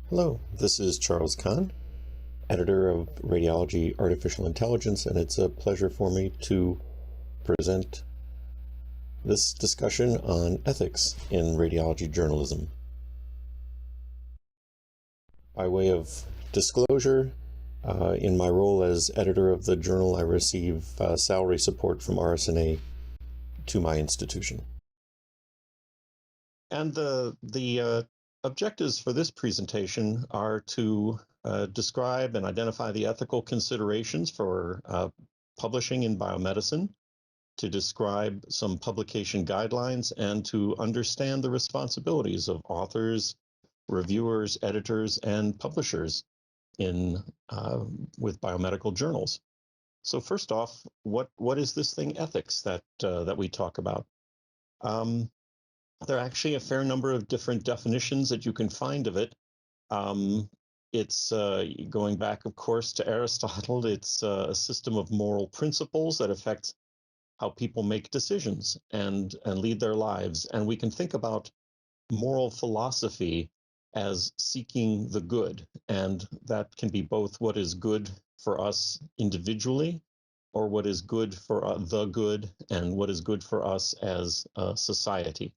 Hello, this is Charles Kahn, editor of Radiology Artificial Intelligence, and it's a pleasure for me to present this discussion on ethics in radiology journalism. By way of disclosure, in my role as editor of the journal, I receive salary support from RSNA to my institution. And the objectives for this presentation are to describe and identify the ethical considerations for publishing in biomedicine, to describe some publication guidelines, and to understand the responsibilities of authors, reviewers, editors, and publishers in with biomedical journals. So first off, what is this thing ethics that we talk about? There are actually a fair number of different definitions that you can find of it. It's going back, of course, to Aristotle. It's a system of moral principles that affects how people make decisions and lead their lives. And we can think about moral philosophy as seeking the good. And that can be both what is good for us individually, or what is good for the good, and what is good for us as a society.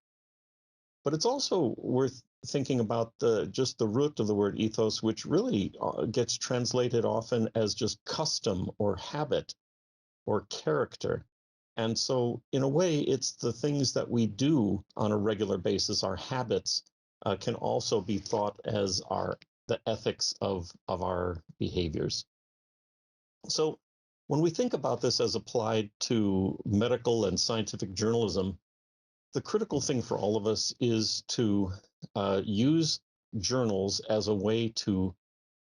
But it's also worth thinking about just the root of the word ethos, which really gets translated often as just custom or habit or character. And so in a way, it's the things that we do on a regular basis. Our habits can also be thought as the ethics of our behaviors. So when we think about this as applied to medical and scientific journalism, the critical thing for all of us is to use journals as a way to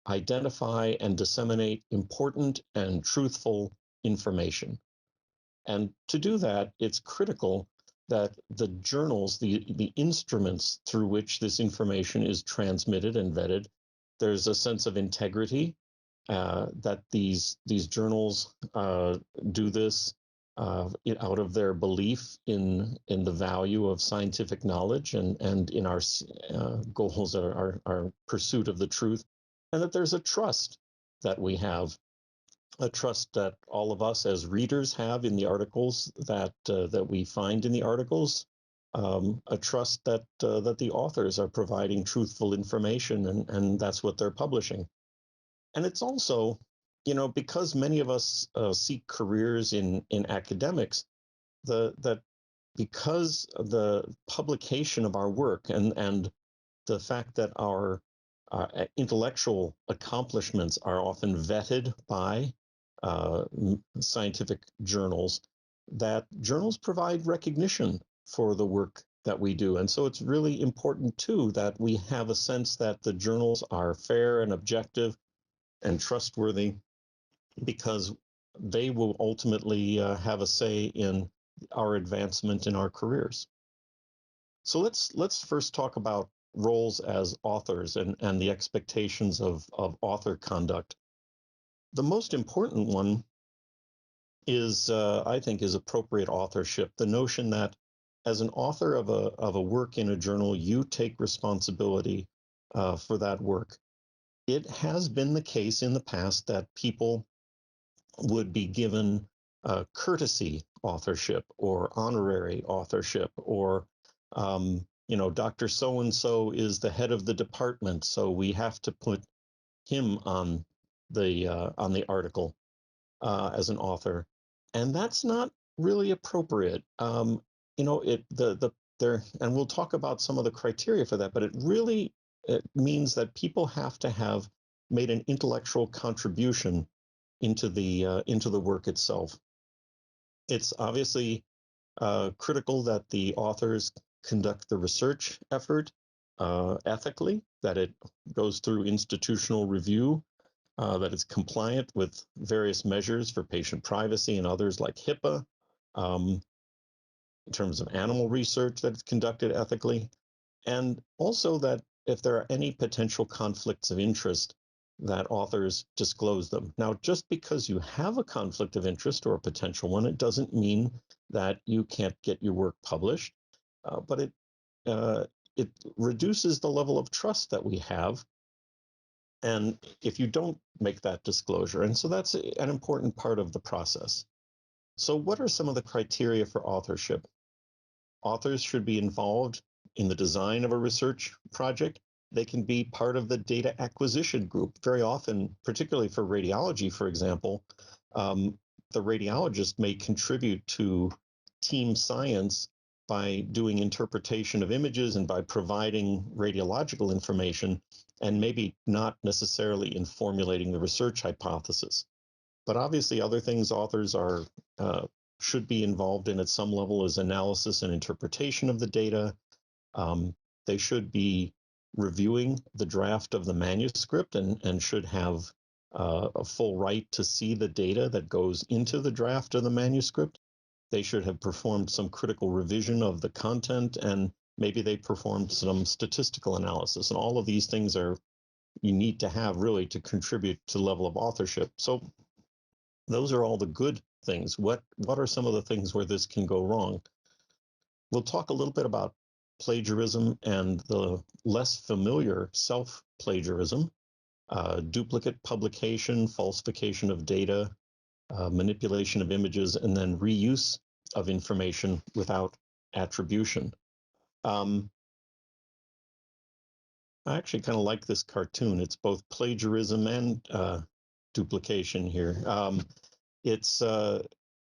identify and disseminate important and truthful information. And to do that, it's critical that the journals, the instruments through which this information is transmitted and vetted, there's a sense of integrity, that these journals do this out of their belief in the value of scientific knowledge and in our goals, our pursuit of the truth, and that there's a trust that we have, a trust that all of us as readers have in the articles that we find in the articles, a trust that the authors are providing truthful information, and that's what they're publishing. And it's also, because many of us seek careers in academics, that because the publication of our work and the fact that our intellectual accomplishments are often vetted by scientific journals, that journals provide recognition for the work that we do. And so it's really important, too, that we have a sense that the journals are fair and objective and trustworthy, because they will ultimately have a say in our advancement in our careers. So let's first talk about roles as authors and the expectations of author conduct. The most important one is, I think, is appropriate authorship. The notion that as an author of a work in a journal, you take responsibility for that work. It has been the case in the past that people would be given courtesy authorship or honorary authorship, or Dr. So-and-so is the head of the department, so we have to put him on the article as an author, and that's not really appropriate. And we'll talk about some of the criteria for that, but it means that people have to have made an intellectual contribution into the work itself. It's obviously critical that the authors conduct the research effort ethically, that it goes through institutional review, that it's compliant with various measures for patient privacy and others like HIPAA, in terms of animal research, that it's conducted ethically, and also that if there are any potential conflicts of interest, that authors disclose them. Now, just because you have a conflict of interest or a potential one, it doesn't mean that you can't get your work published, but it reduces the level of trust that we have And if you don't make that disclosure, and so that's an important part of the process. So what are some of the criteria for authorship? Authors should be involved in the design of a research project. They can be part of the data acquisition group. Very often, particularly for radiology, for example, the radiologist may contribute to team science by doing interpretation of images and by providing radiological information, and maybe not necessarily in formulating the research hypothesis. But obviously, other things authors are should be involved in at some level is analysis and interpretation of the data. They should be reviewing the draft of the manuscript and should have a full right to see the data that goes into the draft of the manuscript. They should have performed some critical revision of the content, and maybe they performed some statistical analysis. And all of these things are you need to have really to contribute to the level of authorship. So those are all the good things. What are some of the things where this can go wrong? We'll talk a little bit about plagiarism and the less familiar self-plagiarism, duplicate publication, falsification of data, manipulation of images, and then reuse of information without attribution. I actually kind of like this cartoon. It's both plagiarism and duplication here. It's the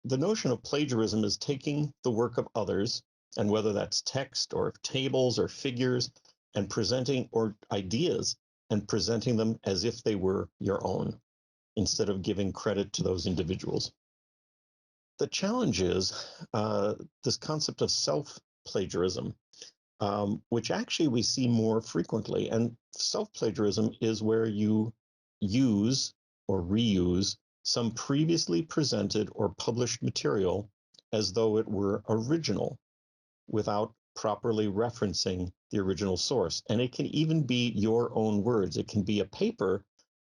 notion of plagiarism is taking the work of others, and whether that's text or tables or figures, and presenting or ideas and presenting them as if they were your own, instead of giving credit to those individuals. The challenge is this concept of self-plagiarism, which actually we see more frequently. And self-plagiarism is where you use or reuse some previously presented or published material as though it were original without properly referencing the original source. And it can even be your own words. It can be a paper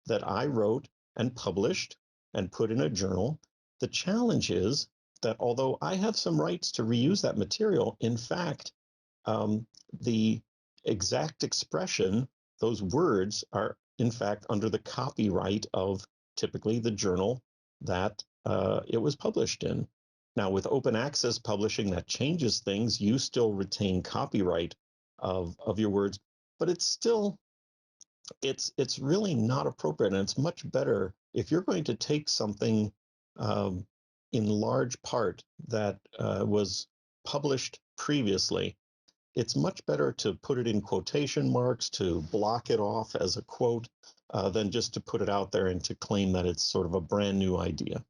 that I wrote and published and put in a journal. The challenge is that although I have some rights to reuse that material, in fact, the exact expression, those words are in fact under the copyright of typically the journal that it was published in. Now, with open access publishing, that changes things. You still retain copyright of your words, but it's still, it's really not appropriate. And it's much better if you're going to take something in large part that was published previously, it's much better to put it in quotation marks, to block it off as a quote, than just to put it out there and to claim that it's sort of a brand new idea.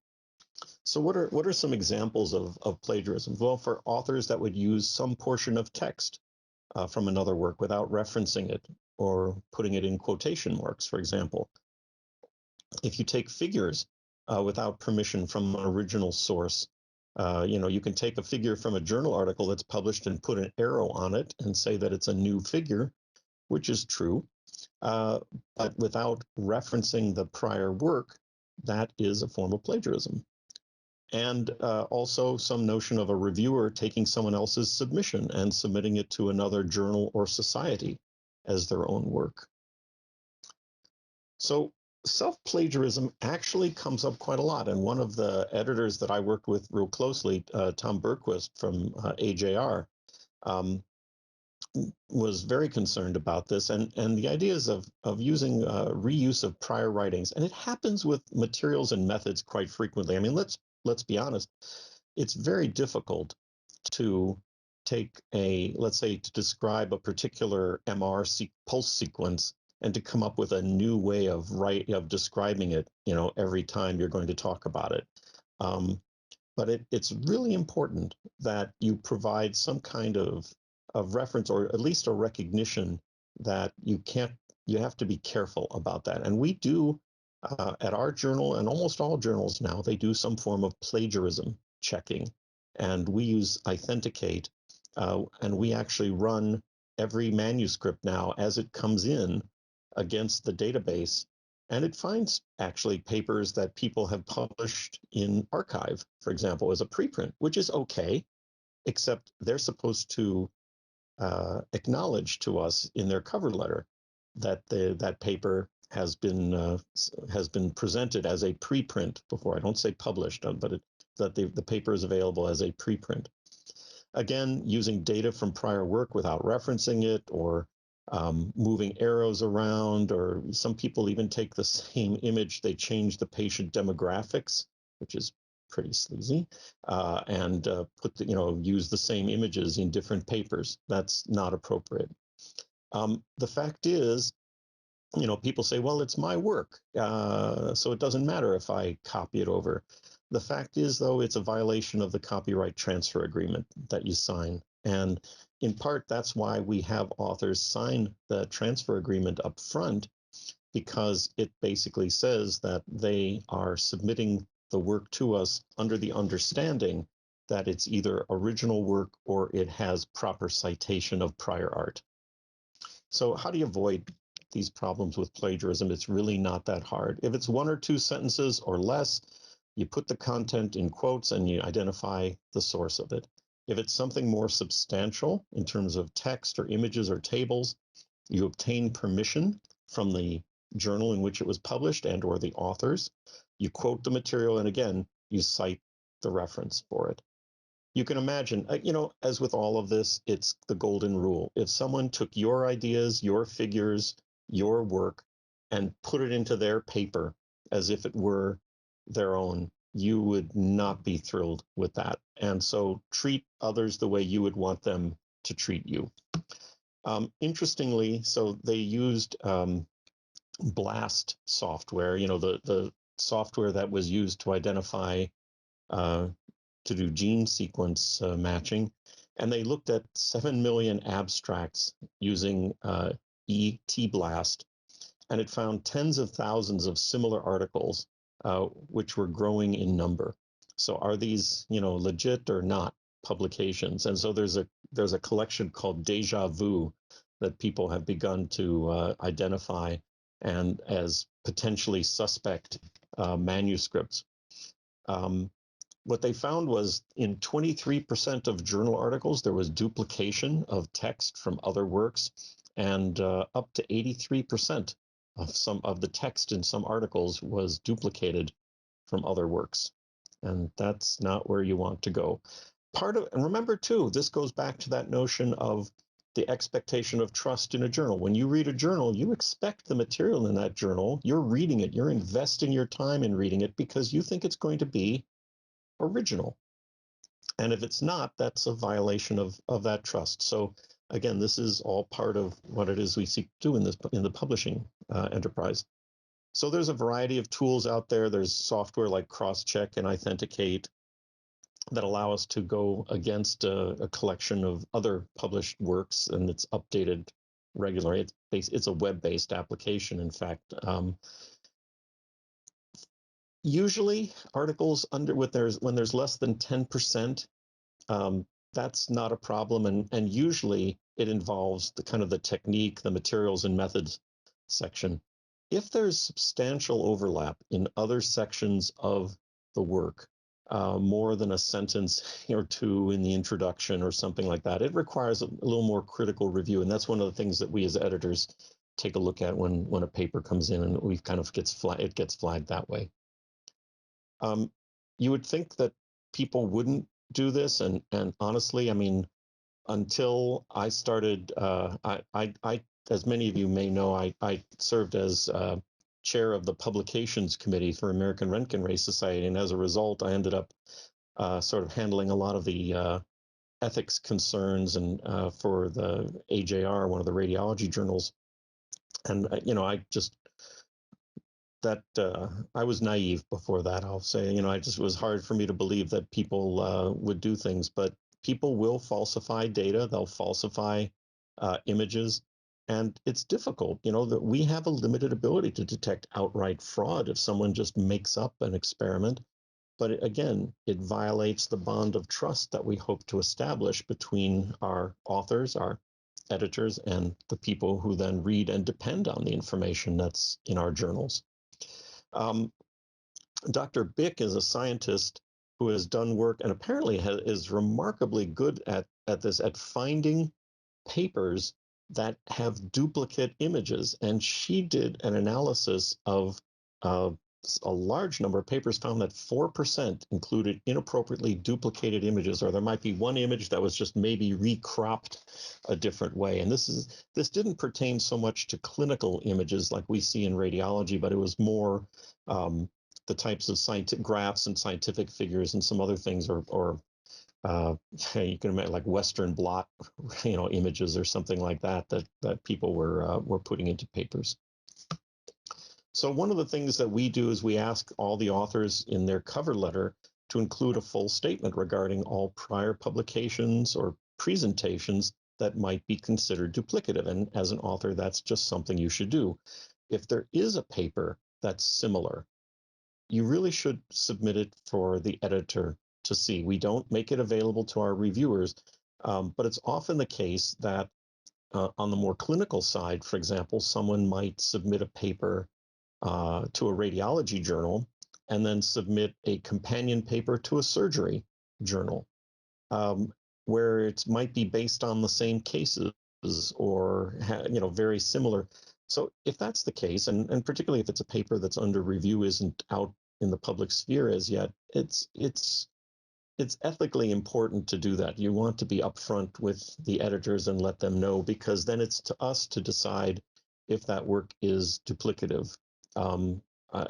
So what are some examples of plagiarism? Well, for authors that would use some portion of text from another work without referencing it or putting it in quotation marks, for example. If you take figures without permission from an original source, you can take a figure from a journal article that's published and put an arrow on it and say that it's a new figure, which is true. But without referencing the prior work, that is a form of plagiarism. And also some notion of a reviewer taking someone else's submission and submitting it to another journal or society as their own work. So self-plagiarism actually comes up quite a lot. And one of the editors that I worked with real closely, Tom Berquist from AJR, was very concerned about this. And the ideas of using reuse of prior writings. And it happens with materials and methods quite frequently. I mean, let's be honest. It's very difficult to take let's say, to describe a particular MR pulse sequence and to come up with a new way of describing it, every time you're going to talk about it. But it's really important that you provide some kind of reference, or at least a recognition that you have to be careful about that. And we do at our journal, and almost all journals now, they do some form of plagiarism checking. And we use Authenticate, and we actually run every manuscript now as it comes in against the database. And it finds actually papers that people have published in archive, for example, as a preprint, which is okay, except they're supposed to acknowledge to us in their cover letter that that paper has been presented as a preprint before. I don't say published, but that the paper is available as a preprint. Again, using data from prior work without referencing it, or moving arrows around, or some people even take the same image, they change the patient demographics, which is pretty sleazy, and use the same images in different papers. That's not appropriate. The fact is, people say, well, it's my work, so it doesn't matter if I copy it over. The fact is, though, it's a violation of the copyright transfer agreement that you sign. And in part, that's why we have authors sign the transfer agreement up front, because it basically says that they are submitting the work to us under the understanding that it's either original work or it has proper citation of prior art. So how do you avoid these problems with plagiarism? It's really not that hard. If it's 1 or 2 sentences or less, you put the content in quotes and you identify the source of it. If it's something more substantial in terms of text or images or tables, you obtain permission from the journal in which it was published and or the authors. You quote the material, and again, you cite the reference for it. You can imagine, as with all of this, it's the golden rule. If someone took your ideas, your figures, your work, and put it into their paper as if it were their own, you would not be thrilled with that. And so treat others the way you would want them to treat you. Interestingly, so they used BLAST software, the software that was used to identify to do gene sequence matching, and they looked at 7 million abstracts using ET-BLAST, and it found tens of thousands of similar articles, which were growing in number. So are these, legit or not publications? And so there's a collection called Deja Vu that people have begun to identify and as potentially suspect manuscripts. What they found was in 23% of journal articles, there was duplication of text from other works, and up to 83% of some of the text in some articles was duplicated from other works. And that's not where you want to go. And remember too, this goes back to that notion of the expectation of trust in a journal. When you read a journal, you expect the material in that journal. You're reading it, you're investing your time in reading it because you think it's going to be original. And if it's not, that's a violation of that trust. So again, this is all part of what it is we seek to do in the publishing enterprise. So there's a variety of tools out there. There's software like Crosscheck and Authenticate that allow us to go against a collection of other published works, and it's updated regularly. It's a web-based application, in fact. Usually articles when there's less than 10%, that's not a problem. And usually it involves the technique, the materials and methods section. If there's substantial overlap in other sections of the work, more than a sentence or two in the introduction or something like that, it requires a little more critical review. And that's one of the things that we as editors take a look at when a paper comes in, and it gets flagged that way. You would think that people wouldn't do this, and honestly, I mean, until I started, I as many of you may know, I served as chair of the publications committee for American Roentgen Ray Society, and as a result, I ended up sort of handling a lot of the ethics concerns and for the AJR, one of the radiology journals, and I was naive before that. I'll say, it was hard for me to believe that people would do things, but people will falsify data. They'll falsify images, and it's difficult. That we have a limited ability to detect outright fraud if someone just makes up an experiment. But again, it violates the bond of trust that we hope to establish between our authors, our editors, and the people who then read and depend on the information that's in our journals. Dr. Bick is a scientist who has done work and apparently is remarkably good at this, at finding papers that have duplicate images. And she did an analysis of a large number of papers, found that 4% included inappropriately duplicated images, or there might be one image that was just maybe recropped a different way. And this didn't pertain so much to clinical images like we see in radiology, but it was more the types of scientific graphs and scientific figures and some other things, or you can imagine like Western blot, images or something like that people were putting into papers. So one of the things that we do is we ask all the authors in their cover letter to include a full statement regarding all prior publications or presentations that might be considered duplicative. And as an author, that's just something you should do. If there is a paper that's similar, you really should submit it for the editor to see. We don't make it available to our reviewers, but it's often the case that on the more clinical side, for example, someone might submit a paper to a radiology journal and then submit a companion paper to a surgery journal, where it might be based on the same cases or very similar. So if that's the case, and particularly if it's a paper that's under review, isn't out in the public sphere as yet, it's ethically important to do that. You want to be upfront with the editors and let them know, because then it's to us to decide if that work is duplicative.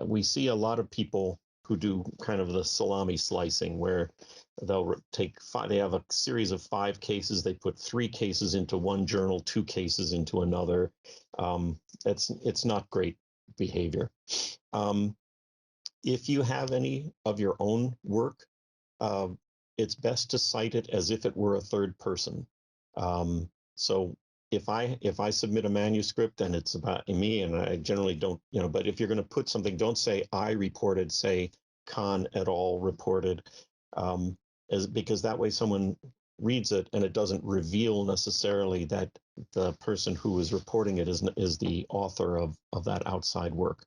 We see a lot of people who do kind of the salami slicing, where they'll they have a series of 5 cases, they put 3 cases into one journal, 2 cases into another. It's not great behavior. If you have any of your own work, it's best to cite it as if it were a third person. So if I submit a manuscript and it's about me, and I generally don't, but if you're going to put something, don't say I reported, say Kahn et al. Reported, because that way someone reads it and it doesn't reveal necessarily that the person who is reporting it is the author of that outside work.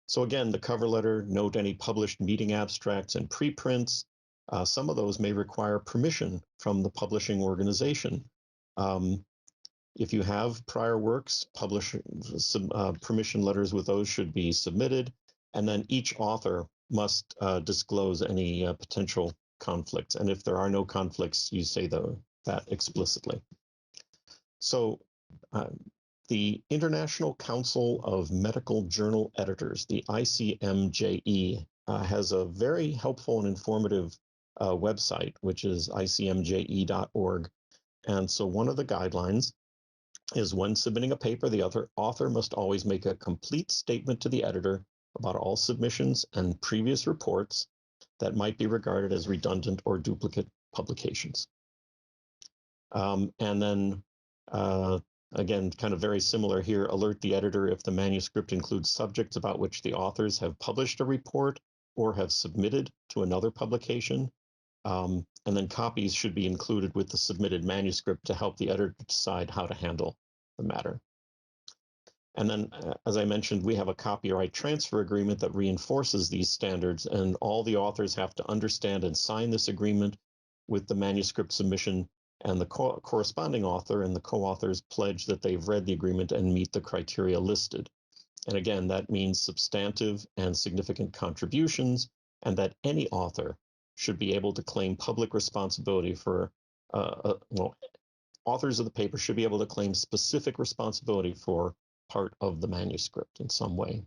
So again, the cover letter, note any published meeting abstracts and preprints. Some of those may require permission from the publishing organization. If you have prior works, permission letters with those should be submitted. And then each author must disclose any potential conflicts. And if there are no conflicts, you say that explicitly. So the International Council of Medical Journal Editors, the ICMJE, has a very helpful and informative website, which is icmje.org. And so one of the guidelines is, when submitting a paper, the other author must always make a complete statement to the editor about all submissions and previous reports that might be regarded as redundant or duplicate publications. And then again, kind of very similar here, alert the editor if the manuscript includes subjects about which the authors have published a report or have submitted to another publication. And then copies should be included with the submitted manuscript to help the editor decide how to handle the matter. And then, as I mentioned, we have a copyright transfer agreement that reinforces these standards, and all the authors have to understand and sign this agreement with the manuscript submission, and the corresponding author and the co-authors pledge that they've read the agreement and meet the criteria listed. And again, that means substantive and significant contributions, and that any author should be able to claim public responsibility for, authors of the paper should be able to claim specific responsibility for part of the manuscript in some way.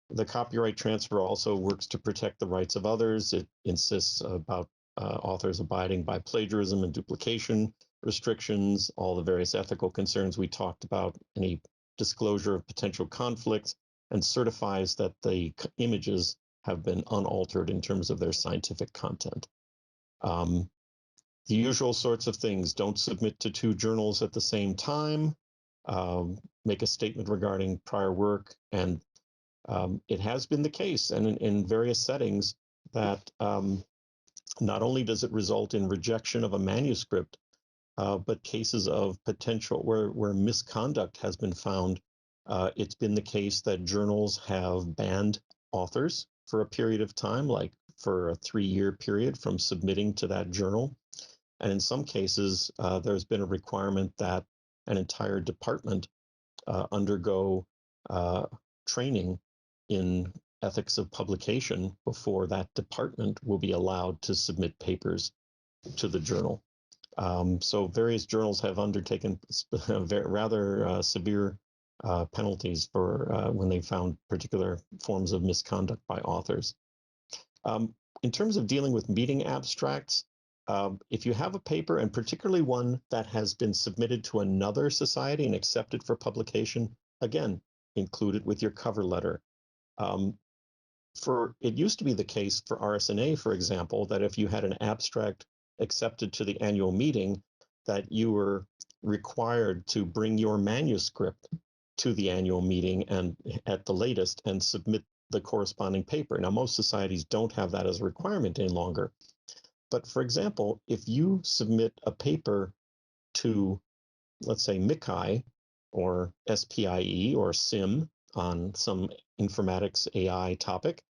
The copyright transfer also works to protect the rights of others. It insists about authors abiding by plagiarism and duplication restrictions, all the various ethical concerns we talked about, any disclosure of potential conflicts, and certifies that the images have been unaltered in terms of their scientific content. The usual sorts of things: don't submit to 2 journals at the same time, make a statement regarding prior work, and it has been the case, and in various settings, that not only does it result in rejection of a manuscript, but cases of potential where misconduct has been found. It's been the case that journals have banned authors for a period of time, like for a 3-year period, from submitting to that journal. And in some cases, there's been a requirement that an entire department undergo training in ethics of publication before that department will be allowed to submit papers to the journal. So various journals have undertaken rather severe penalties for when they found particular forms of misconduct by authors. In terms of dealing with meeting abstracts, if you have a paper, and particularly one that has been submitted to another society and accepted for publication, again, include it with your cover letter. It used to be the case for RSNA, for example, that if you had an abstract accepted to the annual meeting, that you were required to bring your manuscript to the annual meeting and at the latest and submit the corresponding paper. Now, most societies don't have that as a requirement any longer. But for example, if you submit a paper to, let's say, MICI or SPIE or SIM on some informatics AI topic,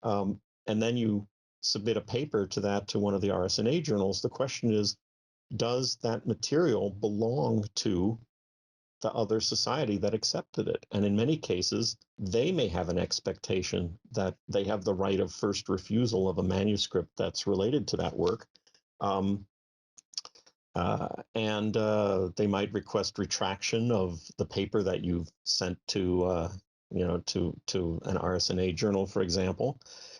and then you submit a paper to one of the RSNA journals, the question is, does that material belong to the other society that accepted it? And in many cases, they may have an expectation that they have the right of first refusal of a manuscript that's related to that work. And they might request retraction of the paper that you've sent to an RSNA journal, for example.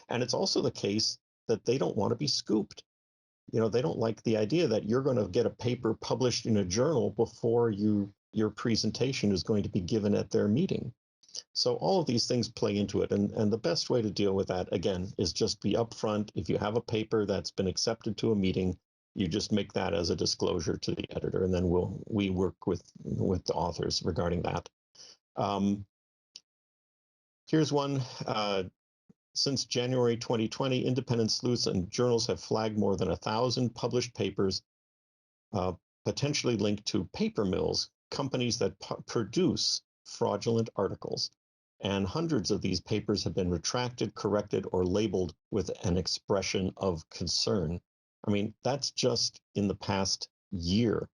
And it's also the case that they don't want to be scooped. They don't like the idea that you're going to get a paper published in a journal before your presentation is going to be given at their meeting. So all of these things play into it. And the best way to deal with that, again, is just be upfront. If you have a paper that's been accepted to a meeting, you just make that as a disclosure to the editor, and then we work with the authors regarding that. Here's one. Since January 2020, independent sleuths and journals have flagged more than 1,000 published papers potentially linked to paper mills, companies that produce fraudulent articles. And hundreds of these papers have been retracted, corrected, or labeled with an expression of concern. I mean, that's just in the past year.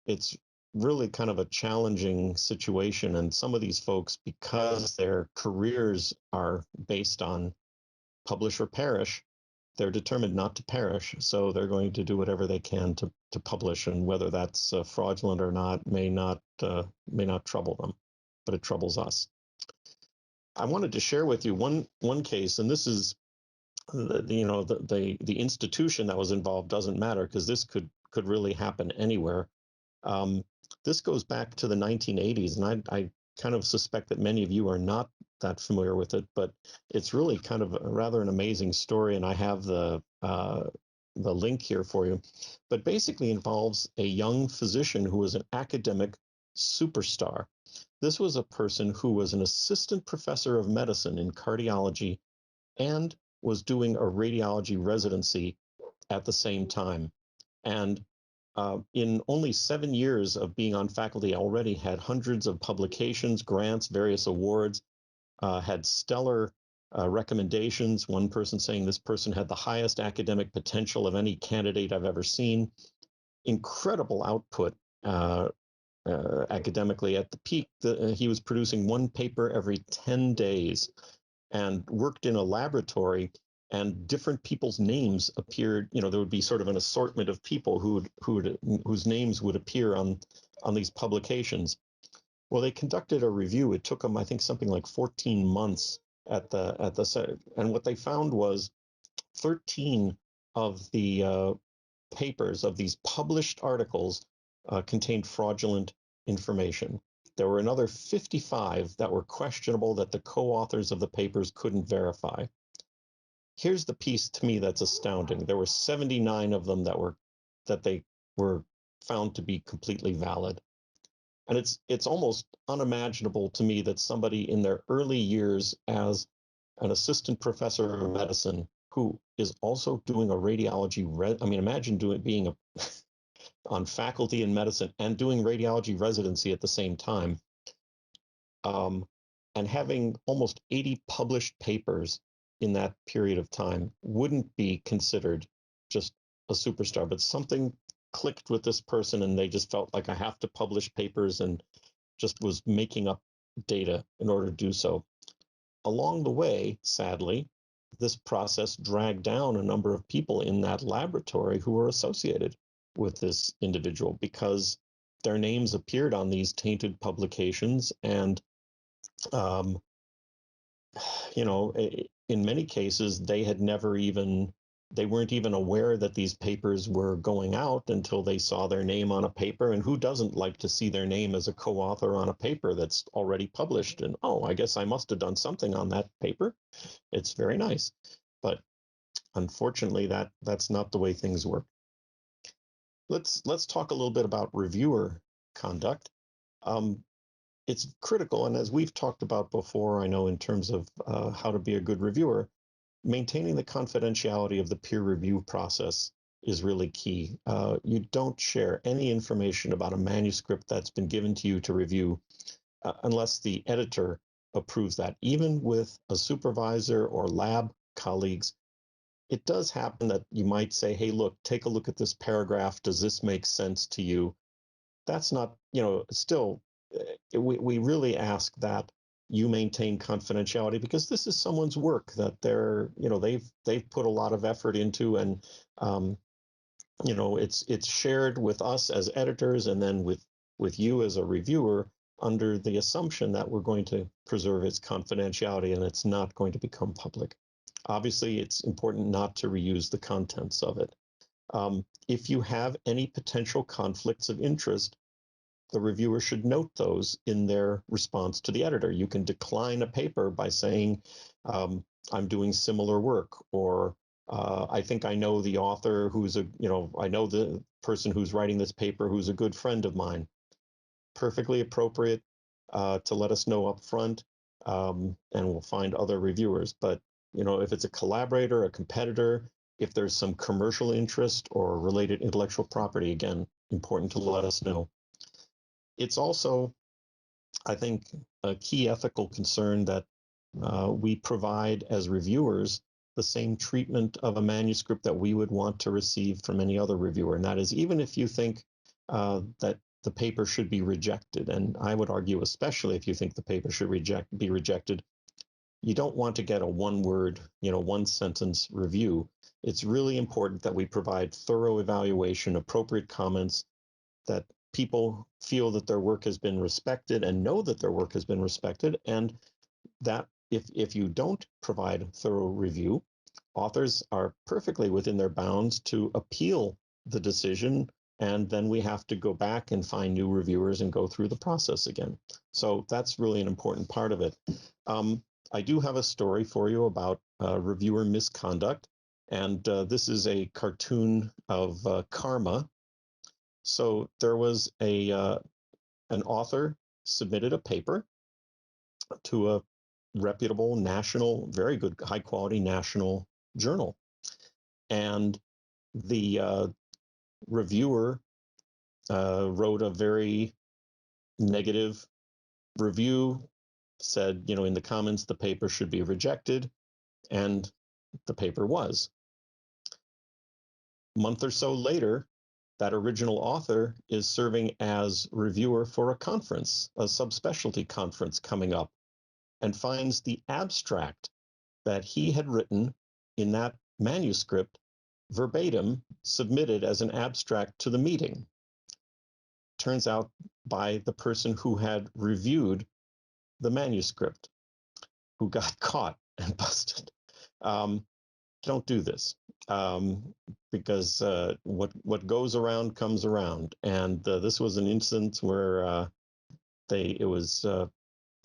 It's really kind of a challenging situation. And some of these folks, because their careers are based on publish or perish, they're determined not to perish. So they're going to do whatever they can to publish, and whether that's fraudulent or not may not trouble them, but it troubles us. I wanted to share with you one case, and this is the institution that was involved doesn't matter, because this could really happen anywhere. This goes back to the 1980s, and I kind of suspect that many of you are not that familiar with it, but it's really kind of rather an amazing story, and I have the link here for you. But basically involves a young physician who was an academic superstar. This was a person who was an assistant professor of medicine in cardiology and was doing a radiology residency at the same time. And in only 7 years of being on faculty, already had hundreds of publications, grants, various awards, had stellar recommendations. One person saying this person had the highest academic potential of any candidate I've ever seen. Incredible output academically. At the peak, he was producing one paper every 10 days and worked in a laboratory, and different people's names appeared. There would be sort of an assortment of people whose names would appear on these publications. Well, they conducted a review. It took them, I think, something like 14 months at the and what they found was 13 of the papers of these published articles contained fraudulent information. There were another 55 that were questionable, that the co-authors of the papers couldn't verify. Here's the piece to me that's astounding. There were 79 of them that they were found to be completely valid. And it's almost unimaginable to me that somebody in their early years as an assistant professor of medicine who is also doing a radiology imagine being on faculty in medicine and doing radiology residency at the same time, and having almost 80 published papers in that period of time wouldn't be considered just a superstar, but something clicked with this person and they just felt like I have to publish papers and just was making up data in order to do so. Along the way, sadly, this process dragged down a number of people in that laboratory who were associated with this individual because their names appeared on these tainted publications. And, you know, in many cases, they weren't even aware that these papers were going out until they saw their name on a paper. And who doesn't like to see their name as a co-author on a paper that's already published? And, oh, I guess I must have done something on that paper. It's very nice. But unfortunately, that's not the way things work. Let's talk a little bit about reviewer conduct. It's critical, and as we've talked about before, I know in terms of how to be a good reviewer, maintaining the confidentiality of the peer review process is really key. You don't share any information about a manuscript that's been given to you to review unless the editor approves that. Even with a supervisor or lab colleagues, it does happen that you might say, hey, look, take a look at this paragraph. Does this make sense to you? That's not, still, we really ask that you maintain confidentiality because this is someone's work that they've put a lot of effort into, and it's shared with us as editors and then with you as a reviewer under the assumption that we're going to preserve its confidentiality and it's not going to become public. Obviously, it's important not to reuse the contents of it. If you have any potential conflicts of interest, the reviewer should note those in their response to the editor. You can decline a paper by saying, I'm doing similar work, or I think I know the author I know the person who's writing this paper who's a good friend of mine. Perfectly appropriate to let us know up front, and we'll find other reviewers. But if it's a collaborator, a competitor, if there's some commercial interest or related intellectual property, again, important to let us know. It's also, I think, a key ethical concern that we provide as reviewers the same treatment of a manuscript that we would want to receive from any other reviewer. And that is, even if you think that the paper should be rejected, and I would argue especially if you think the paper should be rejected, you don't want to get a one-word, one-sentence review. It's really important that we provide thorough evaluation, appropriate comments, that people feel that their work has been respected and know that their work has been respected, and that if you don't provide thorough review, authors are perfectly within their bounds to appeal the decision, and then we have to go back and find new reviewers and go through the process again. So that's really an important part of it. I do have a story for you about reviewer misconduct, and this is a cartoon of karma. So there was an author submitted a paper to a reputable national, very good, high quality national journal. And the reviewer wrote a very negative review, said, in the comments, the paper should be rejected, and the paper was. A month or so later, that original author is serving as reviewer for a conference, a subspecialty conference coming up, and finds the abstract that he had written in that manuscript verbatim submitted as an abstract to the meeting. Turns out by the person who had reviewed the manuscript, who got caught and busted. Don't do this, because what goes around comes around. And this was an instance where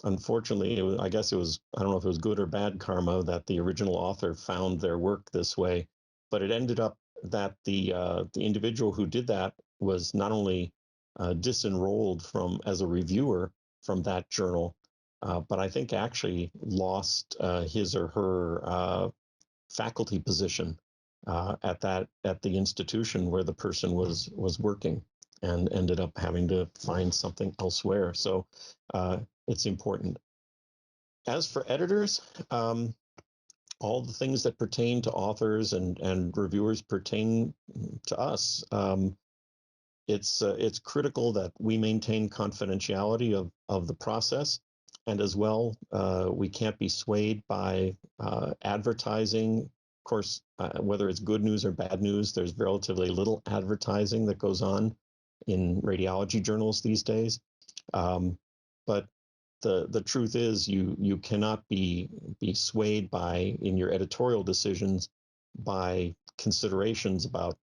unfortunately, I guess it was, I don't know if it was good or bad karma that the original author found their work this way, but it ended up that the individual who did that was not only disenrolled as a reviewer from that journal, but I think actually lost his or her faculty position at the institution where the person was working, and ended up having to find something elsewhere. So it's important. As for editors, all the things that pertain to authors and reviewers pertain to us. It's critical that we maintain confidentiality of the process, and as well, we can't be swayed by advertising. Of course, whether it's good news or bad news, there's relatively little advertising that goes on in radiology journals these days. But the truth is, you cannot be swayed by, in your editorial decisions, by considerations about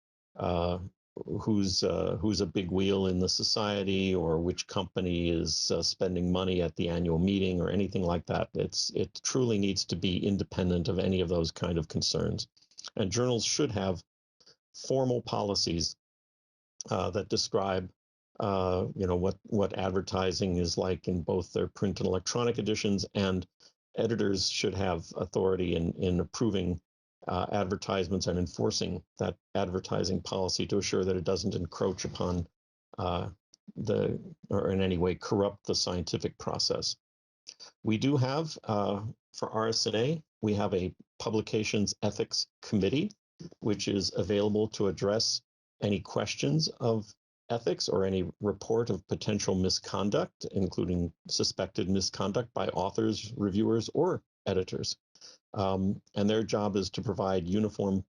who's a big wheel in the society, or which company is spending money at the annual meeting, or anything like that. It truly needs to be independent of any of those kind of concerns. And journals should have formal policies that describe what advertising is like in both their print and electronic editions, and editors should have authority in approving advertisements and enforcing that advertising policy to assure that it doesn't encroach upon or in any way corrupt the scientific process. We do have, for RSNA, we have a publications ethics committee, which is available to address any questions of ethics or any report of potential misconduct, including suspected misconduct by authors, reviewers, or editors. And their job is to provide uniform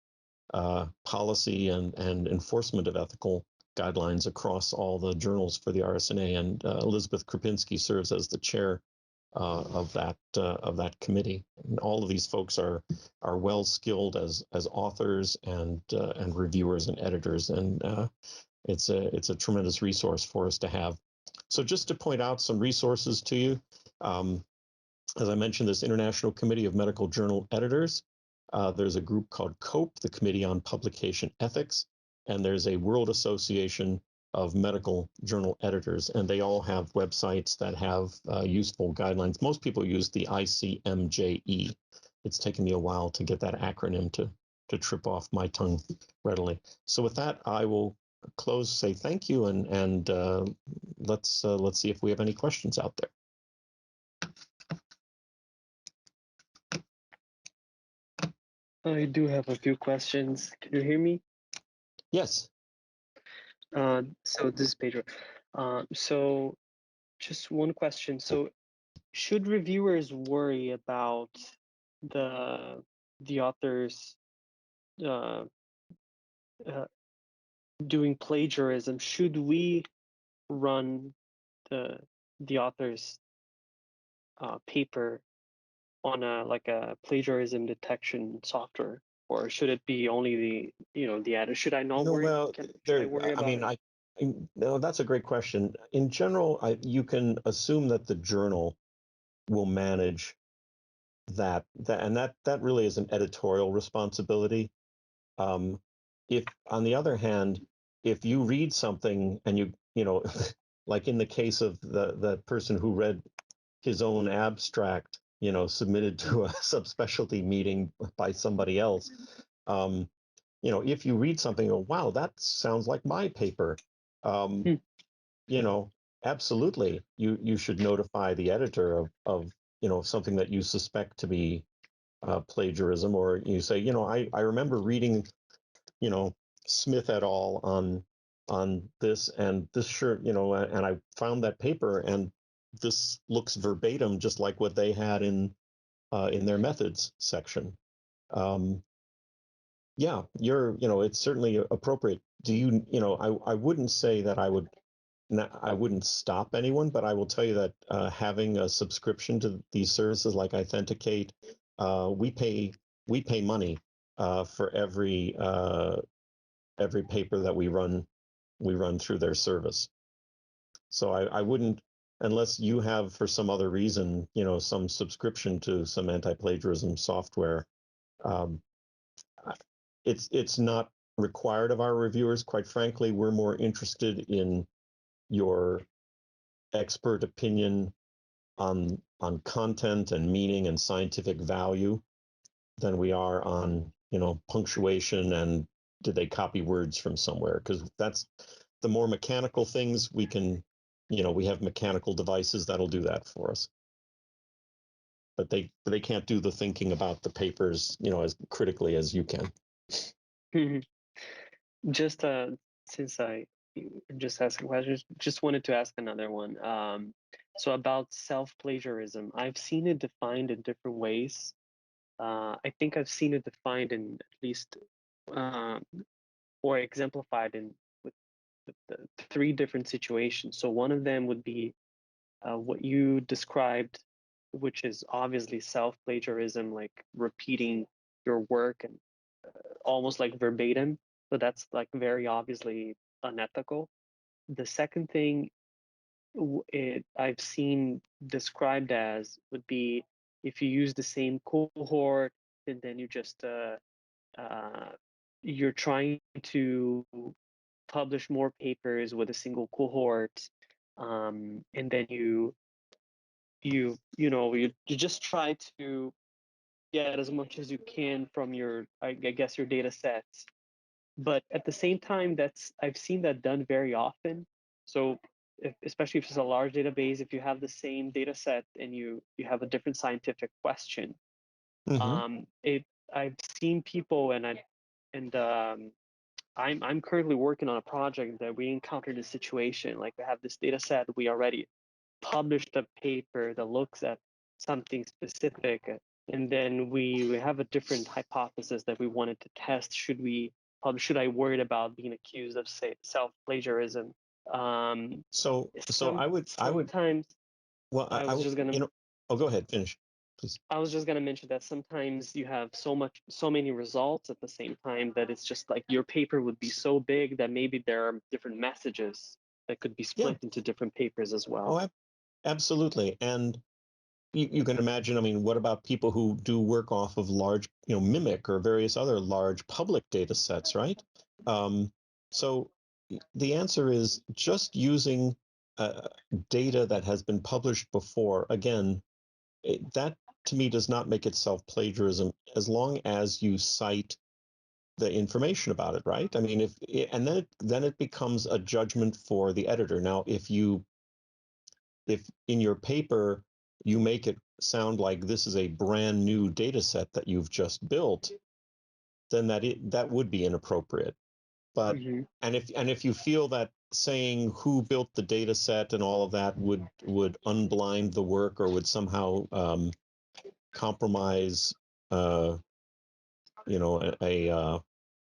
policy and enforcement of ethical guidelines across all the journals for the RSNA. And Elizabeth Krupinski serves as the chair of that committee. And all of these folks are well skilled as authors and reviewers and editors, and it's a tremendous resource for us to have. So just to point out some resources to you, as I mentioned, this International Committee of Medical Journal Editors. There's a group called COPE, the Committee on Publication Ethics, and there's a World Association of Medical Journal Editors, and they all have websites that have useful guidelines. Most people use the ICMJE. It's taken me a while to get that acronym to trip off my tongue readily. So with that, I will close, say thank you, and let's see if we have any questions out there. I do have a few questions. Can you hear me? Yes. So this is Pedro. So just one question. So should reviewers worry about the authors doing plagiarism? Should we run the author's paper on a plagiarism detection software, or should it be only the editor? Should I not worry? Should I worry about it? No, that's a great question. In general, you can assume that the journal will manage that really is an editorial responsibility. If, on the other hand, if you read something and you know, like in the case of the person who read his own abstract, submitted to a subspecialty meeting by somebody else, if you read something, oh, wow, that sounds like my paper, absolutely, you should notify the editor of something that you suspect to be plagiarism, or you say, I remember reading, Smith et al. on this, and this sure, and I found that paper, and this looks verbatim just like what they had in their methods section. Yeah, it's certainly appropriate. Do you, I wouldn't say that I wouldn't stop anyone, but I will tell you that having a subscription to these services like Authenticate, we pay money for every paper that we run through their service. So I wouldn't, unless you have for some other reason, some subscription to some anti-plagiarism software. It's not required of our reviewers. Quite frankly, we're more interested in your expert opinion on content and meaning and scientific value than we are on, punctuation and did they copy words from somewhere, because that's the more mechanical things we can, we have mechanical devices that'll do that for us. but they can't do the thinking about the papers, as critically as you can. Just since I just asked questions, just wanted to ask another one. So about self-plagiarism, I've seen it defined in different ways. I think I've seen it defined in at least or exemplified in with the three different situations. So one of them would be what you described, which is obviously self-plagiarism, like repeating your work and almost like verbatim. So that's like very obviously unethical. The second thing I've seen described as would be if you use the same cohort and then you just you're trying to publish more papers with a single cohort, and then you just try to get as much as you can from your I guess your data sets. But at the same time, I've seen that done very often. So especially if it's a large database, if you have the same data set and you have a different scientific question, Mm-hmm. I've seen people I'm currently working on a project that we encountered a situation like we have this data set, we already published a paper that looks at something specific, and then we have a different hypothesis that we wanted to test. Should I worry about being accused of, say, self-plagiarism? So I would Sometimes well I I was would just gonna oh, go ahead, finish, please. I was just gonna mention that sometimes you have so many results at the same time that it's just like your paper would be so big that maybe there are different messages that could be Yeah. split into different papers as well. Oh, absolutely. And you can imagine, I mean, what about people who do work off of large, Mimic or various other large public data sets, right? So the answer is just using data that has been published before. Again, that to me does not make it self-plagiarism as long as you cite the information about it, right? I mean, and then it becomes a judgment for the editor. Now, if in your paper you make it sound like this is a brand new data set that you've just built, then that would be inappropriate. But Mm-hmm. and if you feel that saying who built the data set and all of that would unblind the work or would somehow compromise an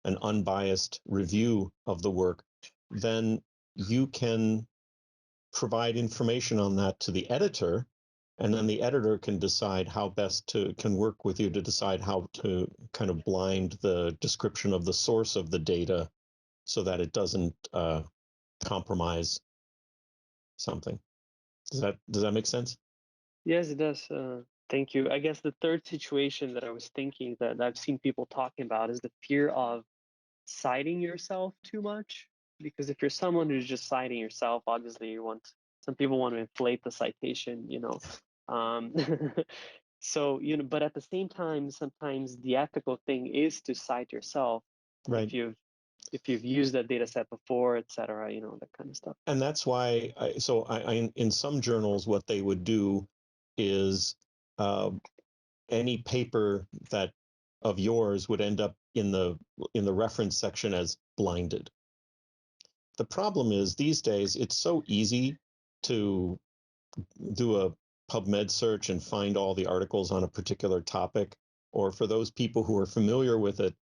unbiased review of the work, then you can provide information on that to the editor, and then the editor can decide how best can work with you to decide how to kind of blind the description of the source of the data so that it doesn't compromise something. Does that make sense? Yes, it does. Thank you. I guess the third situation that I was thinking that I've seen people talking about is the fear of citing yourself too much. Because if you're someone who's just citing yourself, obviously some people want to inflate the citation. Um, so, but at the same time, sometimes the ethical thing is to cite yourself Right. if you've used that data set before, et cetera, that kind of stuff. And that's why in some journals, what they would do is any paper that of yours would end up in the reference section as blinded. The problem is these days it's so easy to do a PubMed search and find all the articles on a particular topic, or for those people who are familiar with it,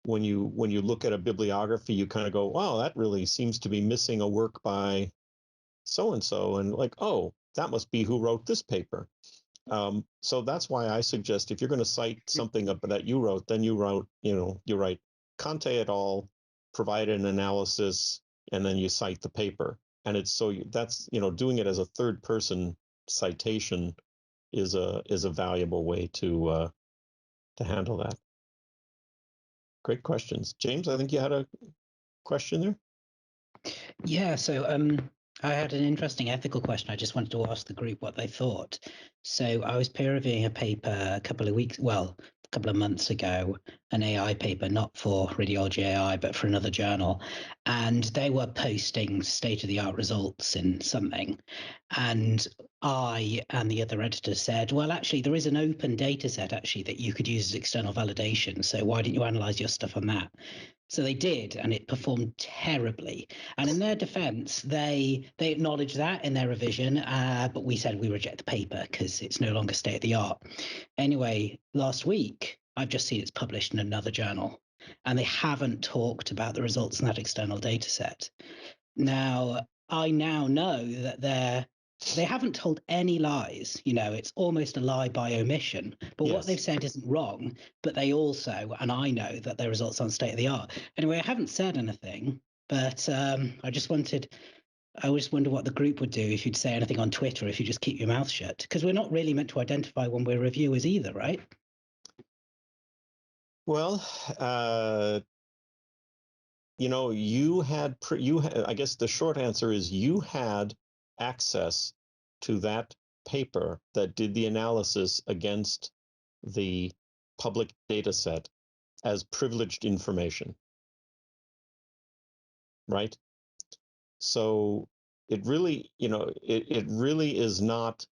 when you look at a bibliography, you kind of go, wow, that really seems to be missing a work by so and so, and like, oh, that must be who wrote this paper. So that's why I suggest if you're going to cite something that you wrote, then you write Conte et al., provide an analysis, and then you cite the paper. And that's doing it as a third person citation is a valuable way to handle that. Great questions, James. I think you had a question there. Yeah. So I had an interesting ethical question. I just wanted to ask the group what they thought. So I was peer reviewing a paper a couple of months ago, an AI paper, not for Radiology AI, but for another journal. And they were posting state-of-the-art results in something. And I and the other editor said, well, actually, there is an open data set, actually, that you could use as external validation. So why didn't you analyze your stuff on that? So they did, and it performed terribly. And in their defense, they acknowledged that in their revision, but we said we reject the paper because it's no longer state of the art. Anyway, last week, I've just seen it's published in another journal, and they haven't talked about the results in that external data set. Now, I now know that they haven't told any lies. You know, it's almost a lie by omission. But Yes. what they've said isn't wrong. But they also, and I know that their results aren't state of the art. Anyway, I haven't said anything, but I just wonder what the group would do if you'd say anything on Twitter, if you just keep your mouth shut. Because we're not really meant to identify when we're reviewers either, right? Well, you know, I guess the short answer is you had access to that paper that did the analysis against the public data set as privileged information, right? So it really, you know, it really is not,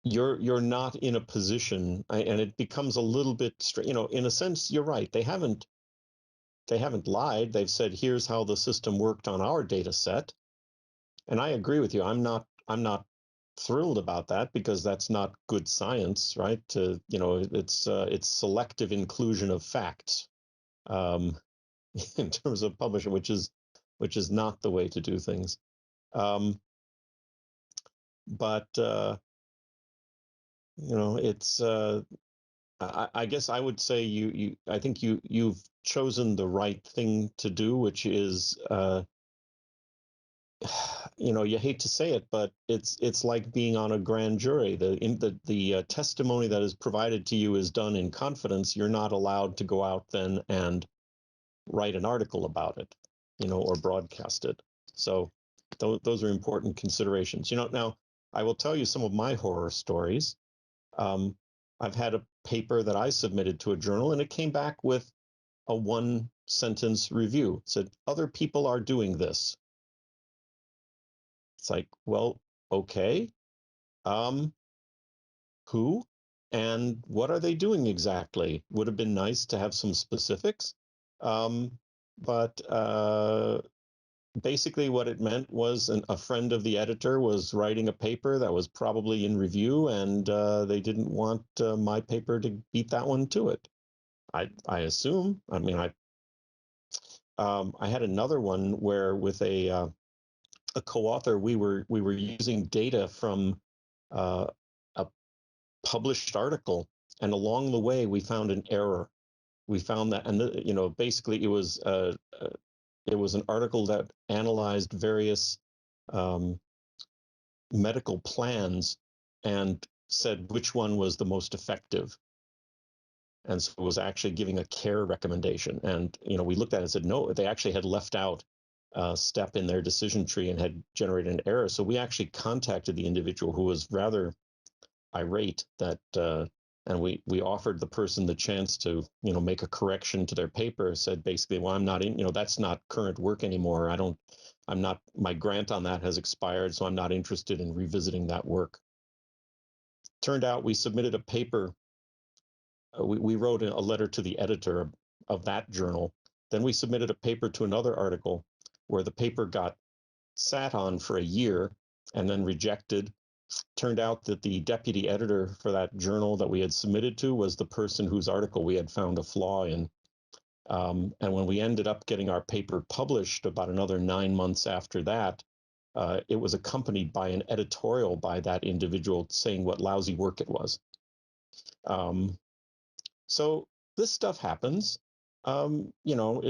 you're not in a position, and it becomes a little bit, you know, in a sense, you're right. They haven't lied. They've said, here's how the system worked on our data set. And I agree with you. I'm not thrilled about that, because that's not good science, right? You know, it's selective inclusion of facts in terms of publishing, which is not the way to do things. But you know, it's I guess I would say I think you've chosen the right thing to do, which is you know, you hate to say it, but it's like being on a grand jury. The testimony that is provided to you is done in confidence. You're not allowed to go out then and write an article about it, you know, or broadcast it. So those are important considerations. You know, now I will tell you some of my horror stories. I've had a paper that I submitted to a journal, and it came back with a one-sentence review. It said, other people are doing this. It's like, well, okay. Who and what are they doing exactly? Would have been nice to have some specifics. But basically what it meant was a friend of the editor was writing a paper that was probably in review, and they didn't want my paper to beat that one to it. I assume. I mean, I had another one where with a co-author, we were using data from a published article, and along the way we found an error. We found that, and you know, basically it was an article that analyzed various medical plans and said which one was the most effective. And so it was actually giving a care recommendation. And, you know, we looked at it and said, no, they actually had left out a step in their decision tree and had generated an error. So we actually contacted the individual, who was rather irate that, and we offered the person the chance to, you know, make a correction to their paper. Said basically, well, I'm not in, you know, that's not current work anymore. I'm not, my grant on that has expired, so I'm not interested in revisiting that work. Turned out we submitted a paper. We wrote a letter to the editor of that journal. Then we submitted a paper to another article, where the paper got sat on for a year and then rejected. Turned out that the deputy editor for that journal that we had submitted to was the person whose article we had found a flaw in. And when we ended up getting our paper published about another 9 months after that, it was accompanied by an editorial by that individual saying what lousy work it was. So this stuff happens. You know,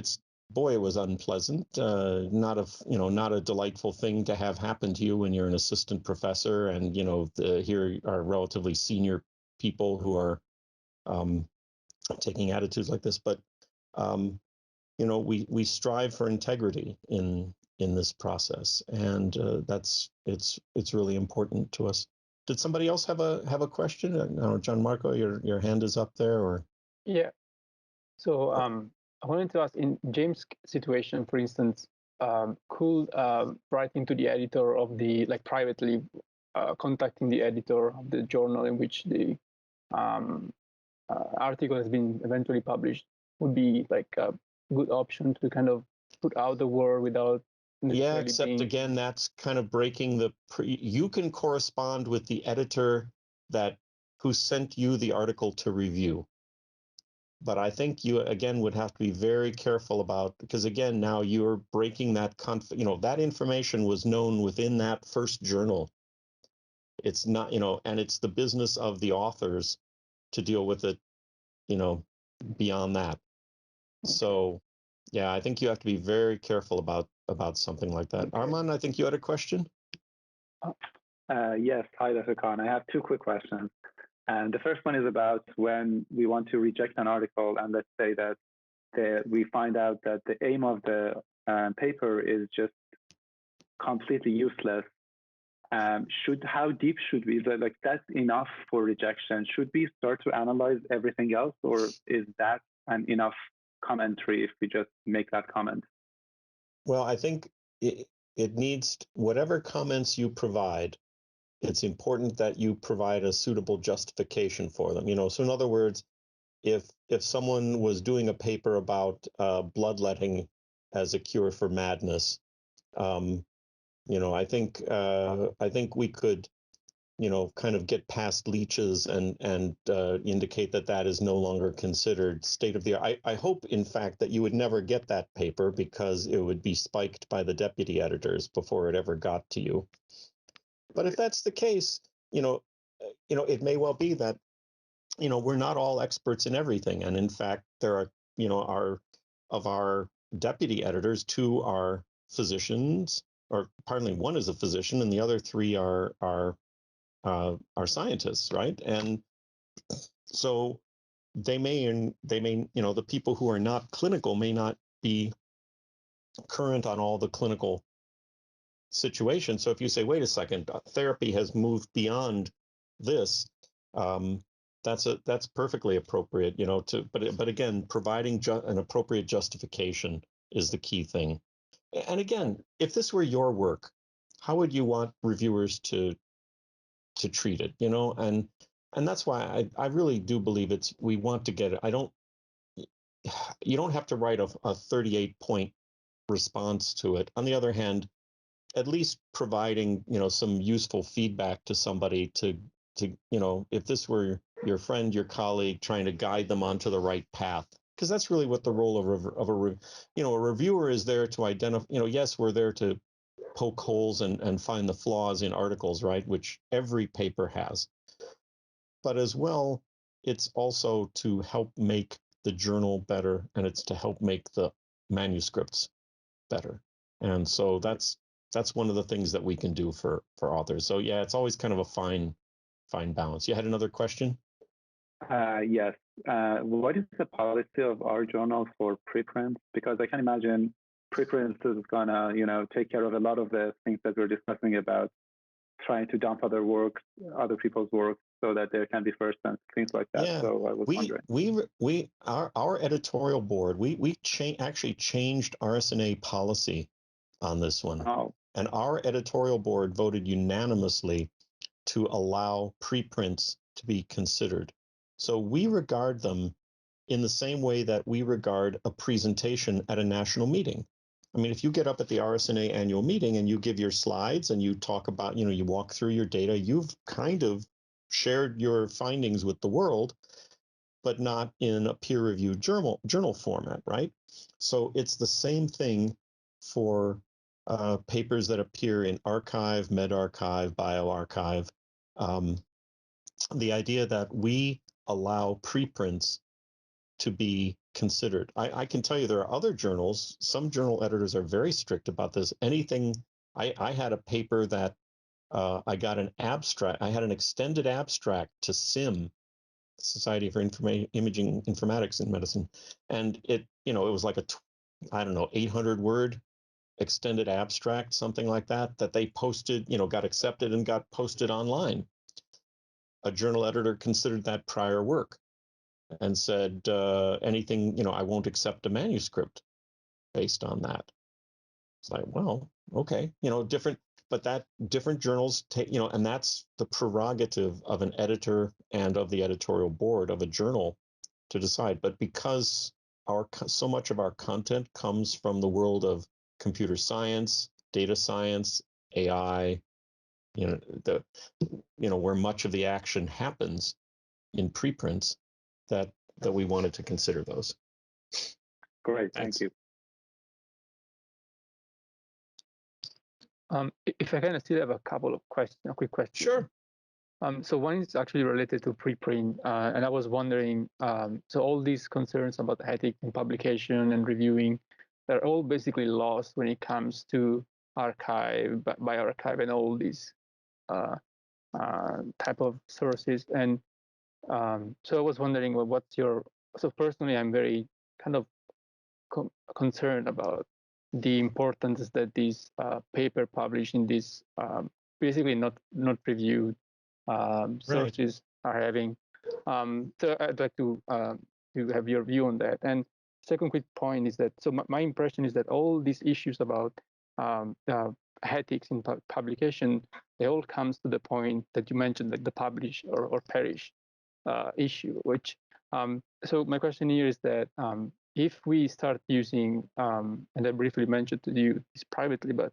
boy, it was unpleasant. Not a delightful thing to have happen to you when you're an assistant professor, and you know, here are relatively senior people who are taking attitudes like this. But we strive for integrity in this process, and it's really important to us. Did somebody else have a question? I don't know, Gianmarco, your hand is up there, or? Yeah. So I wanted to ask, in James' situation, for instance, could writing to the editor of the, like, privately contacting the editor of the journal in which the article has been eventually published would be like a good option to kind of put out the word without necessarily except again, that's kind of breaking you can correspond with the editor who sent you the article to review. But I think you, again, would have to be very careful about, because again, now you're breaking that that information was known within that first journal. It's not, and it's the business of the authors to deal with it, beyond that. So, yeah, I think you have to be very careful about something like that. Okay. Arman, I think you had a question? Yes. Hi, Dr. Kahn. I have two quick questions. And the first one is about when we want to reject an article, and let's say that we find out that the aim of the paper is just completely useless. How deep should we, like, that's enough for rejection? Should we start to analyze everything else, or is that an enough commentary if we just make that comment? Well, I think it needs, whatever comments you provide, it's important that you provide a suitable justification for them. So in other words, if someone was doing a paper about bloodletting as a cure for madness, I think we could, kind of get past leeches and indicate that is no longer considered state of the art. I hope, in fact, that you would never get that paper, because it would be spiked by the deputy editors before it ever got to you. But if that's the case, it may well be that, we're not all experts in everything. And in fact, there are, of our deputy editors, 2 are physicians, or pardon me, 1 is a physician, and the other 3 are scientists, right? And so they may, the people who are not clinical may not be current on all the clinical situation. So if you say, wait a second, therapy has moved beyond this, that's perfectly appropriate, but again, providing an appropriate justification is the key thing. And again, if this were your work, how would you want reviewers to treat it, and that's why I really do believe we want to get it. You don't have to write a 38-point response to it. On the other hand, at least providing, some useful feedback to somebody to, if this were your friend, your colleague, trying to guide them onto the right path, because that's really what the role of a reviewer is there to identify, yes, we're there to poke holes and find the flaws in articles, right, which every paper has. But as well, it's also to help make the journal better, and it's to help make the manuscripts better. And so that's one of the things that we can do for authors. So yeah, it's always kind of a fine balance. You had another question? Yes. What is the policy of our journal for preprints? Because I can imagine preprints is gonna, take care of a lot of the things that we're discussing about trying to dump other people's work, so that there can be first and things like that. Yeah. So I was wondering. Our editorial board, we actually changed RSNA policy on this one. Oh. And our editorial board voted unanimously to allow preprints to be considered. So we regard them in the same way that we regard a presentation at a national meeting. I mean, if you get up at the RSNA annual meeting and you give your slides and you talk about, you walk through your data, you've kind of shared your findings with the world, but not in a peer-reviewed journal format, right? So it's the same thing for papers that appear in arXiv, medRxiv, bioRxiv. The idea that we allow preprints to be considered. I can tell you there are other journals, some journal editors are very strict about this. I had a paper that I got an abstract, I had an extended abstract to SIM, Society for Imaging Informatics in Medicine. And it was like I don't know, 800-word extended abstract, something like that, that they posted, got accepted and got posted online. A journal editor considered that prior work and said, anything, I won't accept a manuscript based on that. It's like, well, okay, different journals take, and that's the prerogative of an editor and of the editorial board of a journal to decide. But because so much of our content comes from the world of computer science, data science, AI, where much of the action happens in preprints, that we wanted to consider those. Great, Thanks. thank you. If I can, I still have a couple of quick questions. Sure. So one is actually related to preprint, and I was wondering, so all these concerns about ethics in publication and reviewing, they're all basically lost when it comes to archive, bioarchive, and all these type of sources. And so I was wondering, well, what's your? So personally, I'm very kind of concerned about the importance that these paper published in these basically not reviewed sources are having. So I'd like to have your view on that. And second quick point is that, so my impression is that all these issues about ethics in publication, they all comes to the point that you mentioned, like the publish or perish issue, which, so my question here is that if we start using, and I briefly mentioned to you this privately, but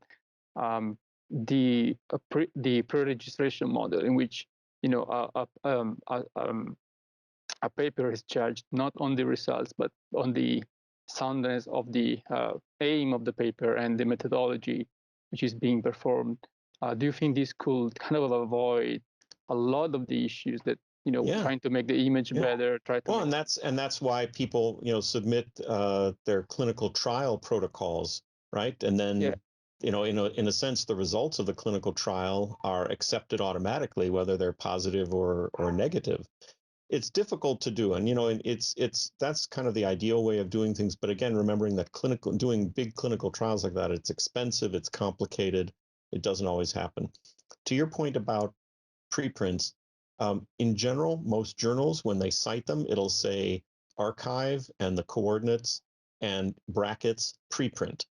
the pre-registration model in which a paper is judged not on the results but on the soundness of the aim of the paper and the methodology which is being performed. Do you think this could kind of avoid a lot of the issues that trying to make the image better? And that's why people submit their clinical trial protocols, right? And then in a sense, the results of the clinical trial are accepted automatically, whether they're positive or negative. It's difficult to do, and that's kind of the ideal way of doing things. But again, remembering that doing big clinical trials like that, it's expensive, it's complicated, it doesn't always happen. To your point about preprints, in general, most journals, when they cite them, it'll say archive and the coordinates and brackets preprint.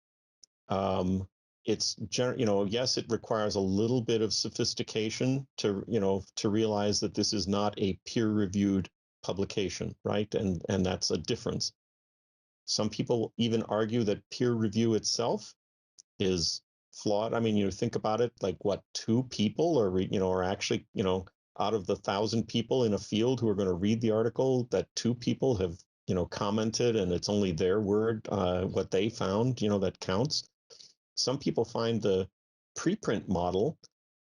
It's yes, it requires a little bit of sophistication to realize that this is not a peer-reviewed publication, right? And that's a difference. Some people even argue that peer review itself is flawed. I mean, think about it, like what, 2 people are actually, out of the 1,000 people in a field who are going to read the article, that 2 people have, commented, and it's only their word, what they found, that counts. Some people find the preprint model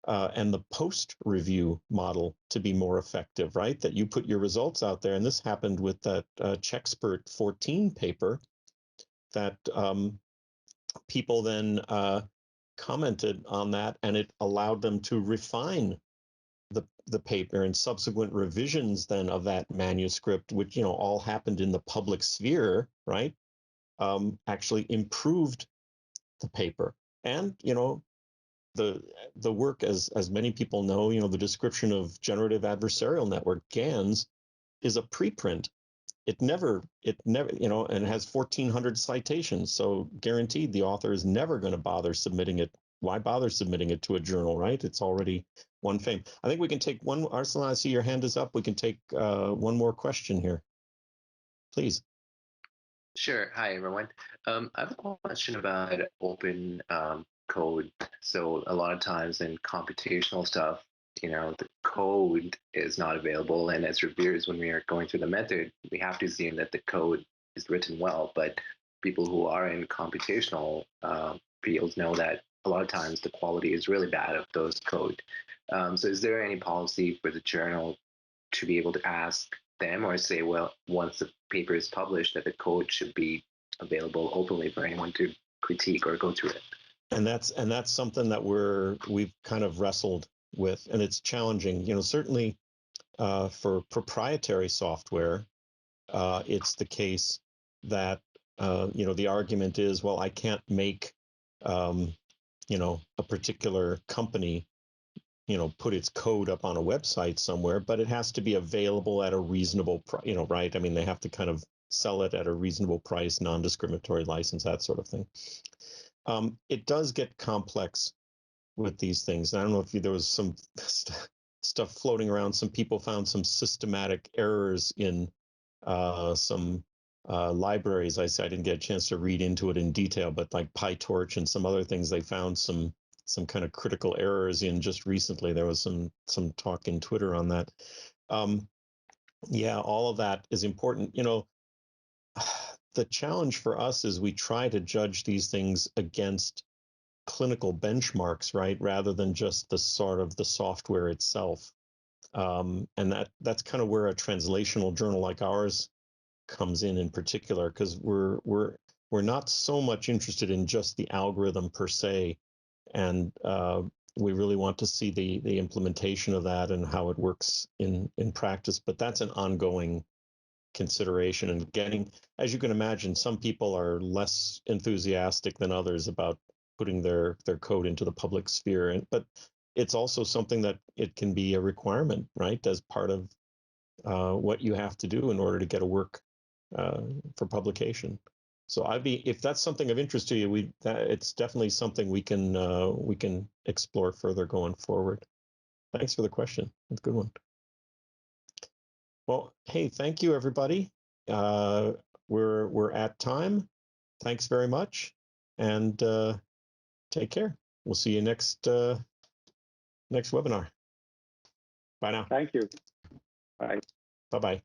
and the post-review model to be more effective, right? That you put your results out there, and this happened with that Chexpert 14 paper that people then commented on that, and it allowed them to refine the paper, and subsequent revisions then of that manuscript, which all happened in the public sphere, right? Actually improved the paper. And the work, as many people know, the description of generative adversarial network, GANs, is a preprint. It never, and it has 1,400 citations. So guaranteed the author is never going to bother submitting it. Why bother submitting it to a journal, right? It's already one fame. I think we can take one. Arsalan, I see your hand is up. We can take one more question here, please. Sure. Hi, everyone. I have a question about open code. So a lot of times in computational stuff, the code is not available. And as reviewers, when we are going through the method, we have to assume that the code is written well. But people who are in computational fields know that a lot of times the quality is really bad of those code. So is there any policy for the journal to be able to ask them or say, well, once the paper is published, that the code should be available openly for anyone to critique or go through it? And that's something that we've kind of wrestled with, and it's challenging. Certainly for proprietary software, it's the case that the argument is, well, I can't make, a particular company, put its code up on a website somewhere, but it has to be available at a reasonable price, right? I mean, they have to kind of sell it at a reasonable price, non-discriminatory license, that sort of thing. It does get complex with these things. I don't know if there was some stuff floating around. Some people found some systematic errors in some libraries. I didn't get a chance to read into it in detail, but like PyTorch and some other things, they found some kind of critical errors in just recently. There was some talk in Twitter on that. Yeah, all of that is important. The challenge for us is we try to judge these things against clinical benchmarks, right, rather than just the sort of the software itself. And that's kind of where a translational journal like ours comes in particular, because we're not so much interested in just the algorithm per se, and we really want to see the implementation of that and how it works in practice. But that's an ongoing consideration, and getting, as you can imagine, some people are less enthusiastic than others about putting their code into the public sphere, but it's also something that it can be a requirement, right, as part of what you have to do in order to get a work for publication. So if that's something of interest to you, it's definitely something we can explore further going forward. Thanks for the question. That's a good one. Well, hey, thank you, everybody. We're at time. Thanks very much, and take care. We'll see you next webinar. Bye now. Thank you. Bye. Bye-bye.